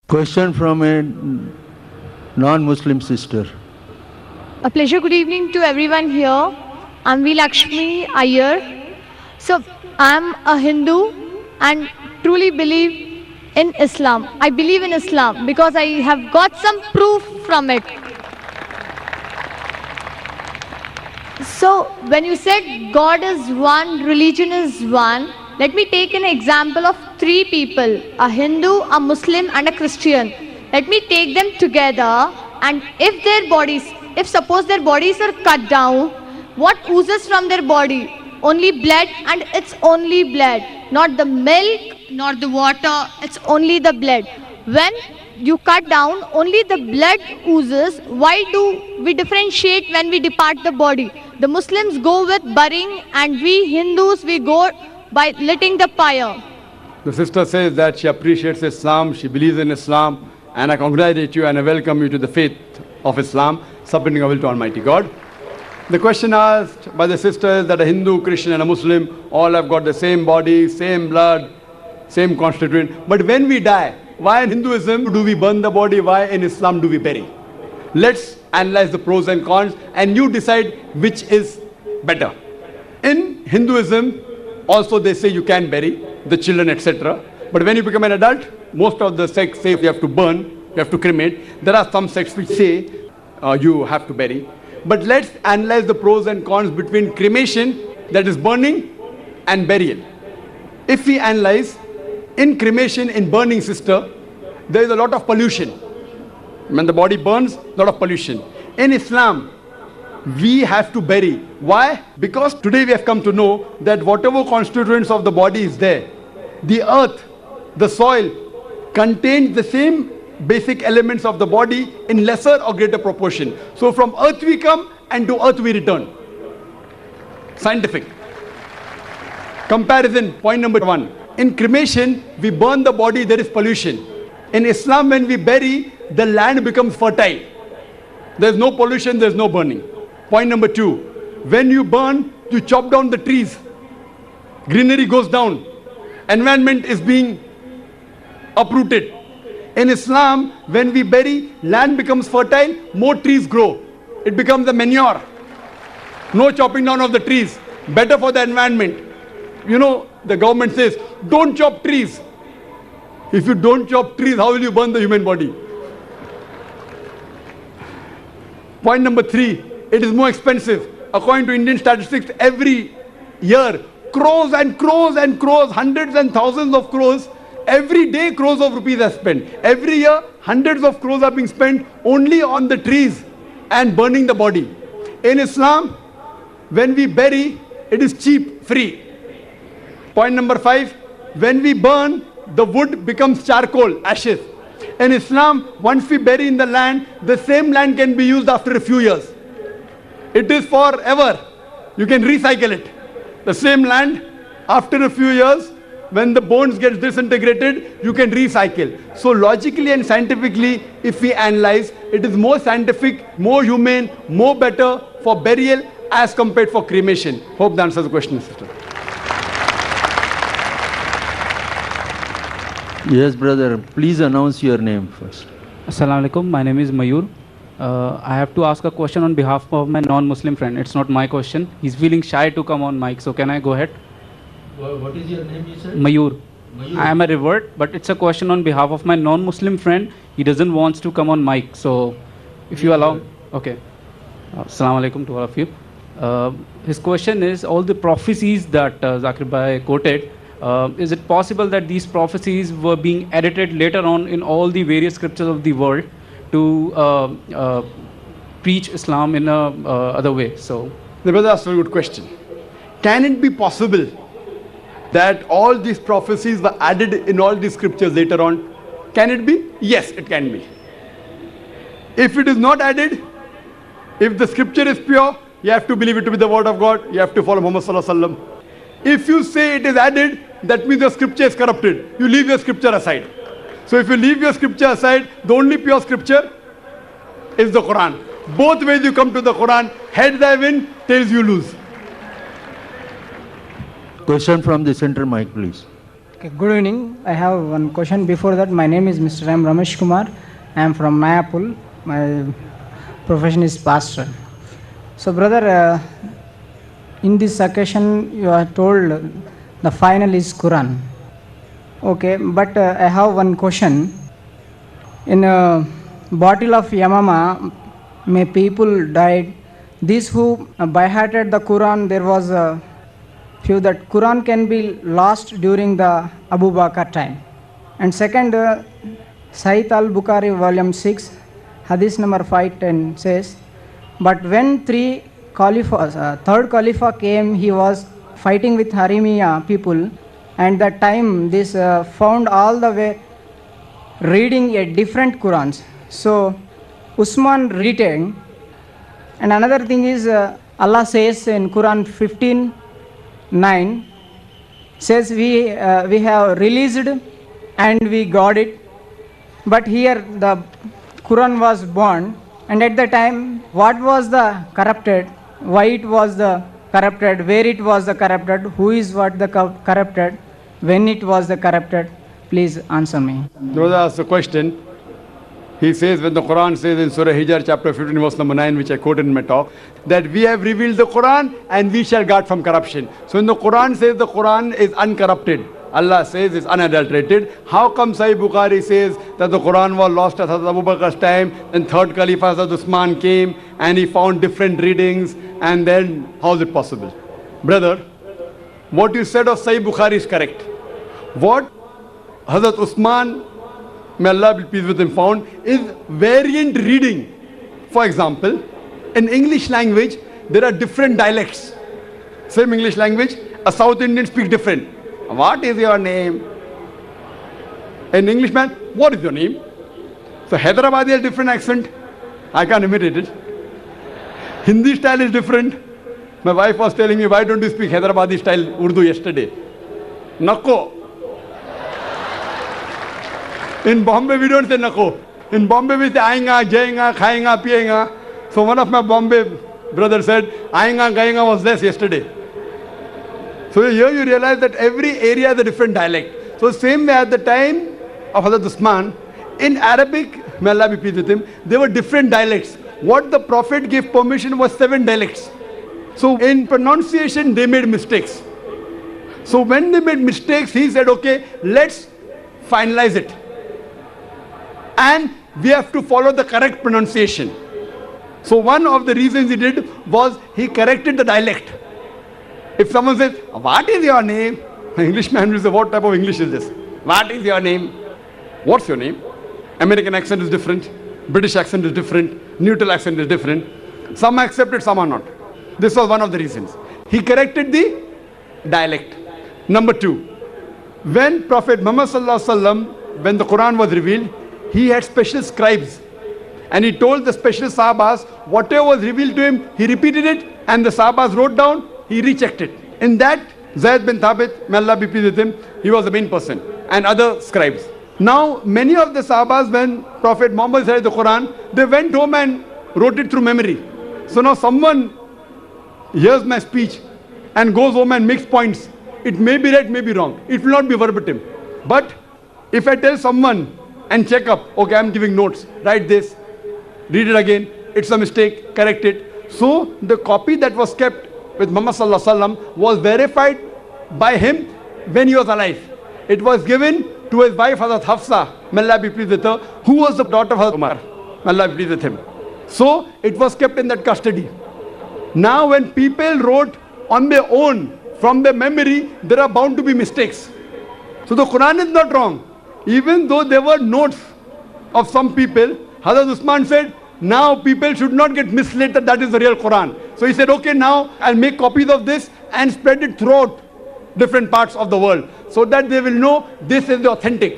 Question from a non-Muslim sister. A pleasure. Good evening to everyone here. I'm V. Lakshmi Iyer. So, I'm a Hindu and truly believe in Islam. I believe in Islam because I have got some proof from it. So, when you said God is one, religion is one, let me take an example of three people, a Hindu, a Muslim and a Christian. Let me take them together, and if suppose their bodies are cut down, what oozes from their body? Only blood, and it's only blood. Not the milk, not the water, it's only the blood. When you cut down, only the blood oozes. Why do we differentiate when we depart the body? The Muslims go with burying, and we Hindus, we go by lighting the fire. The sister says that she appreciates Islam, she believes in Islam, and I congratulate you and I welcome you to the faith of Islam, submitting our will to Almighty God. The question asked by the sister is that a Hindu, Christian and a Muslim all have got the same body, same blood, same constituent. But when we die, why in Hinduism do we burn the body? Why in Islam do we bury? Let's analyze the pros and cons and you decide which is better. In Hinduism, also they say you can bury the children, etc. But when you become an adult, most of the sects say you have to burn, you have to cremate. There are some sects which say you have to bury. But let's analyze the pros and cons between cremation, that is burning, and burial. If we analyze, in cremation, in burning, sister, there is a lot of pollution. When the body burns, a lot of pollution. In Islam, we have to bury. Why? Because today we have come to know that whatever constituents of the body is there, the earth, the soil, contains the same basic elements of the body in lesser or greater proportion. So from earth we come and to earth we return. Scientific. Comparison, point number one. In cremation, we burn the body, there is pollution. In Islam, when we bury, the land becomes fertile. There is no pollution, there is no burning. Point number two, when you burn, you chop down the trees. Greenery goes down. Environment is being uprooted. In Islam, when we bury, land becomes fertile, more trees grow. It becomes a manure. No chopping down of the trees. Better for the environment. You know, the government says, don't chop trees. If you don't chop trees, how will you burn the human body? Point number three, it is more expensive. According to Indian statistics, every year, crores and crores and crores, hundreds and thousands of crores, every day crores of rupees are spent. Every year, hundreds of crores are being spent only on the trees and burning the body. In Islam, when we bury, it is cheap, free. Point number five, when we burn, the wood becomes charcoal, ashes. In Islam, once we bury in the land, the same land can be used after a few years. It is forever. You can recycle it. The same land, after a few years, when the bones get disintegrated, you can recycle. So logically and scientifically, if we analyze, it is more scientific, more humane, more better for burial as compared for cremation. Hope that answers the question, sister. Yes, brother. Please announce your name first. Assalamu alaikum. My name is Mayur. I have to ask a question on behalf of my non-Muslim friend. It's not my question. He's feeling shy to come on mic. So can I go ahead? What is your name, you said? Mayur. Mayur. I am a revert, but it's a question on behalf of my non-Muslim friend. He doesn't want to come on mic. So if you allow. Okay. Assalamu alaikum to all of you. His question is, all the prophecies that Zakir Bhai quoted, is it possible that these prophecies were being edited later on in all the various scriptures of the world to preach Islam in a other way? So the brother asked a very good question. Can it be possible that all these prophecies were added in all these scriptures later on? Can it be? Yes, it can be. If it is not added, if the scripture is pure, you have to believe it to be the word of God. You have to follow Muhammad Sallallahu Alaihi Wasallam. If you say it is added, that means your scripture is corrupted. You leave your scripture aside. So if you leave your scripture aside, the only pure scripture is the Quran. Both ways you come to the Quran. Heads I win, tails you lose. Question from the center mic, please. Okay, good evening. I have one question. Before that, my name is Mr. M. Ramesh Kumar. I am from Mayapul. My profession is pastor. So, brother, in this occasion, you are told the final is Quran. Okay, but I have one question. In a bottle of Yamama, may people died. These who by-hearted the Quran, there was a few that Quran can be lost during the Abu Bakr time. And second, Sahih al-Bukhari volume 6, hadith number 510 says, but when third Khalifa came, he was fighting with Harimiya people, and that time this found all the way reading a different Qurans. So Usman retained. And another thing is Allah says in Quran 15:9 says we have released and we got it. But here the Quran was born, and at the time what was the corrupted, why it was the corrupted, where it was the corrupted, who is what the corrupted, when it was the corrupted? Please answer me. Brother asked a question. He says, when the Quran says in Surah Hijr chapter 15 verse number 9, which I quoted in my talk, that we have revealed the Quran and we shall guard from corruption. So when the Quran says the Quran is uncorrupted, Allah says it's unadulterated, how come Sahih Bukhari says that the Quran was lost at Hazrat Abu Bakr's time, then third Khalifa Hazrat Usman came and he found different readings, and then how is it possible? Brother, what you said of Sahih Bukhari is correct. What Hazrat Usman, may Allah be pleased with him, found is variant reading. For example, in English language, there are different dialects. Same English language, a South Indian speaks different. What is your name? An Englishman, what is your name? So Hyderabadi has different accent. I can't imitate it. Hindi style is different. My wife was telling me, why don't you speak Hyderabadi style Urdu yesterday? Nako. In Bombay, we don't say nako. In Bombay, we say aayinga, jayinga, khayinga, piyinga. So one of my Bombay brothers said, aayinga, gayinga was less yesterday. So here you realize that every area has a different dialect. So same way at the time of Hazrat Usman, in Arabic, may Allah be pleased with him, there were different dialects. What the Prophet gave permission was 7 dialects. So in pronunciation, they made mistakes. So when they made mistakes, he said, okay, let's finalize it. And we have to follow the correct pronunciation. So one of the reasons he did was he corrected the dialect. If someone says, what is your name? An Englishman will say, what type of English is this? What is your name? What's your name? American accent is different. British accent is different. Neutral accent is different. Some are accepted, some are not. This was one of the reasons. He corrected the dialect. Number 2, when Prophet Muhammad Sallallahu Alaihi Wasallam, when the Quran was revealed, he had special scribes. And he told the special Sahabas, whatever was revealed to him, he repeated it, and the Sahabas wrote down, he rechecked it. In that, Zayd bin Thabit, may Allah be pleased with him, he was the main person, and other scribes. Now, many of the Sahabas, when Prophet Muhammad said the Quran, they went home and wrote it through memory. So now someone hears my speech and goes home and makes points. It may be right, may be wrong. It will not be verbatim. But if I tell someone and check up, okay, I'm giving notes, write this, read it again, it's a mistake, correct it. So the copy that was kept with Muhammad Sallallahu Alaihi Wasallam was verified by him when he was alive. It was given to his wife Hazrat Hafsa, may Allah be pleased with her, who was the daughter of Hazrat Umar, may Allah be pleased with him. So it was kept in that custody. Now when people wrote on their own, from their memory, there are bound to be mistakes. So the Quran is not wrong. Even though there were notes of some people, Hazrat Usman said, now people should not get misled that that is the real Quran. So he said, okay, now I'll make copies of this and spread it throughout different parts of the world so that they will know this is the authentic.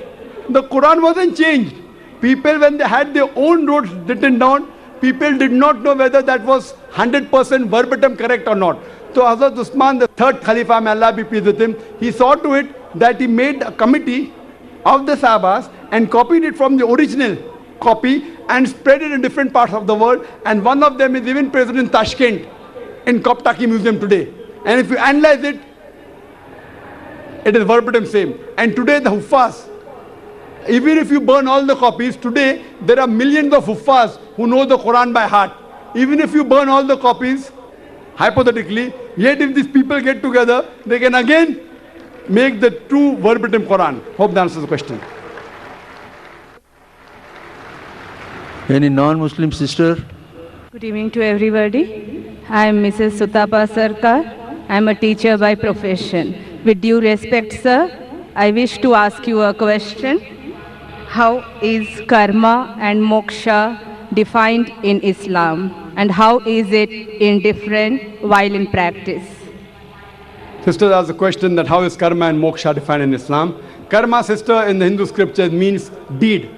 The Quran wasn't changed. People, when they had their own notes written down, people did not know whether that was 100% verbatim correct or not. So Hazrat Usman, the third Khalifa, may Allah be pleased with him, he saw to it that he made a committee of the Sahabas and copied it from the original copy and spread it in different parts of the world, and one of them is even present in Tashkent in Koptaki Museum today. And if you analyze it, It is verbatim same. And today the Huffaz, even if you burn all the copies, today there are millions of Huffaz who know the Quran by heart. Even if you burn all the copies, hypothetically, yet if these people get together, they can again make the true verbatim Quran. Hope that answers the question. Any non-Muslim sister? Good evening to everybody. I am Mrs. Sutapa Sarkar. I am a teacher by profession. With due respect, sir, I wish to ask you a question. How is karma and moksha defined in Islam? And how is it indifferent while in practice? Sister asked the question that how is karma and moksha defined in Islam? Karma, sister, in the Hindu scriptures means deed.